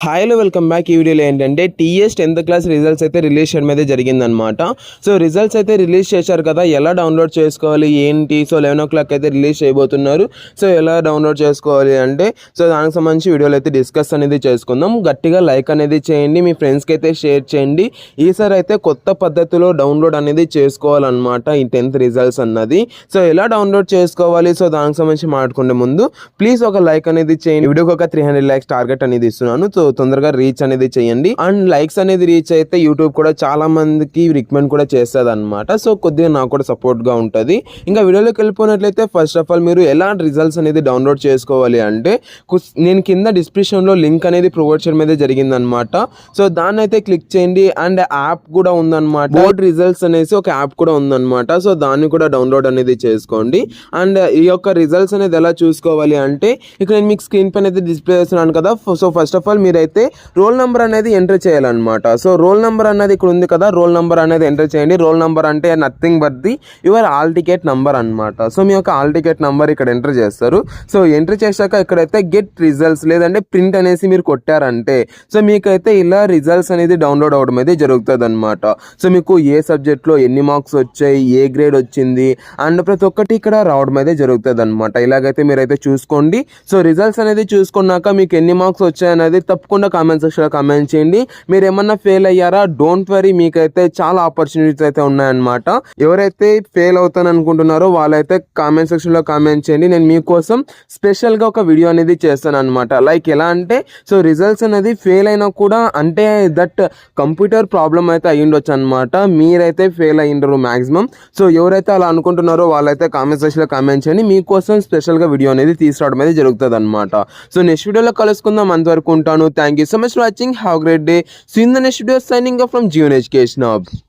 హాయ్లో welcome back. ఈ వీడియోలో ఏంటంటే టీఎస్ 10th క్లాస్ రిజల్ట్స్ అయితే రిలీజ్ చేయడం అయితే జరిగిందనమాట. సో రిజల్ట్స్ అయితే రిలీజ్ చేశారు కదా, ఎలా డౌన్లోడ్ చేసుకోవాలి ఏంటి. సో 11 o'clock అయితే రిలీజ్ చేయబోతున్నారు. సో ఎలా డౌన్లోడ్ చేసుకోవాలి అంటే సో దానికి సంబంధించి వీడియోలో అయితే డిస్కస్ అనేది చేసుకుందాం. గట్టిగా లైక్ అనేది చేయండి, మీ ఫ్రెండ్స్కి అయితే షేర్ చేయండి. ఈసారి అయితే కొత్త పద్ధతిలో డౌన్లోడ్ అనేది చేసుకోవాలన్నమాట ఈ 10th రిజల్ట్స్ అన్నది. సో ఎలా డౌన్లోడ్ చేసుకోవాలి, సో దానికి సంబంధించి మాట్లాడుకునే ముందు ప్లీజ్ ఒక లైక్ అనేది చేయండి. వీడియోకి ఒక 300 likes టార్గెట్ అనేది ఇస్తున్నాను. సో తొందరగా రీచ్ అనేది చేయండి. అండ్ లైక్స్ అనేది రీచ్ అయితే యూట్యూబ్ కూడా చాలా మందికి రికమెండ్ కూడా చేస్తుంది అనమాట. సో కొద్దిగా నాకు కూడా సపోర్ట్ గా ఉంటుంది. ఇంకా వీడియోలోకి వెళ్ళిపోయినట్లయితే ఫస్ట్ ఆఫ్ ఆల్ మీరు ఎలా రిజల్ట్స్ అనేది డౌన్లోడ్ చేసుకోవాలి అంటే నేను కింద డిస్క్రిప్షన్ లో లింక్ అనేది ప్రొవైడ్ చేయడం అయితే జరిగిందనమాట. సో దాన్ని అయితే క్లిక్ చేయండి. అండ్ యాప్ కూడా ఉందన్నమాట, బోర్డ్ రిజల్ట్స్ అనేసి ఒక యాప్ కూడా ఉందన్నమాట. సో దాన్ని కూడా డౌన్లోడ్ అనేది చేసుకోండి. అండ్ ఈ యొక్క రిజల్ట్స్ అనేది ఎలా చూసుకోవాలి అంటే ఇక్కడ నేను మీకు స్క్రీన్ పైన అయితే డిస్ప్లే చేస్తున్నాను కదా. సో ఫస్ట్ ఆఫ్ ఆల్ మీరైతే రోల్ నెంబర్ అనేది ఎంటర్ చేయాలన్నమాట. సో రోల్ నెంబర్ అనేది ఇక్కడ ఉంది కదా, రోల్ నెంబర్ అనేది ఎంటర్ చేయండి. రోల్ నెంబర్ అంటే nothing but the your all ticket number అనమాట. సో మీ యొక్క ఆల్ టికెట్ నంబర్ ఇక్కడ ఎంటర్ చేస్తారు. సో ఎంటర్ చేశాక ఇక్కడైతే గెట్ రిజల్ట్స్ లేదంటే ప్రింట్ అనేసి మీరు కొట్టారంటే సో మీకైతే ఇలా రిజల్ట్స్ అనేది డౌన్లోడ్ అవడం అయితే జరుగుతుంది అనమాట. సో మీకు ఏ సబ్జెక్ట్లో ఎన్ని మార్క్స్ వచ్చాయి, ఏ గ్రేడ్ వచ్చింది అండ్ ప్రతి ఒక్కటి ఇక్కడ రావడం అయితే జరుగుతుంది అనమాట. ఇలాగైతే మీరైతే చూసుకోండి. సో రిజల్ట్స్ అనేది చూసుకున్నాక మీకు ఎన్ని మార్క్స్ వచ్చాయనేది తప్పకుండా కామెంట్ సెక్షన్లో కామెంట్ చేయండి. మీరు ఏమన్నా ఫెయిల్ అయ్యారా, డోంట్ వరీ, మీకైతే చాలా ఆపర్చునిటీస్ అయితే ఉన్నాయన్నమాట. ఎవరైతే ఫెయిల్ అవుతాను అనుకుంటున్నారో వాళ్ళైతే కామెంట్ సెక్షన్లో కామెంట్ చేయండి. నేను మీకోసం స్పెషల్గా ఒక వీడియో అనేది చేస్తాను అనమాట. లైక్ ఎలా అంటే సో రిజల్ట్స్ అనేది ఫెయిల్ అయినా కూడా అంటే దట్ కంప్యూటర్ ప్రాబ్లం అయితే అయ్యిండొచ్చు అనమాట. మీరైతే ఫెయిల్ అయ్యిండరు మ్యాక్సిమం. సో ఎవరైతే అలా అనుకుంటున్నారో వాళ్ళైతే కామెంట్ సెక్షన్లో కామెంట్ చేయండి. మీకోసం స్పెషల్గా వీడియో అనేది తీసుకురావడం అయితే జరుగుతుంది అనమాట. సో నెక్స్ట్ వీడియోలో కలుసుకుందాం. అంతవరకు ఉంటాను. Thank you so much for watching. Have a great day. See you in the next video. Signing off from June Education Hub.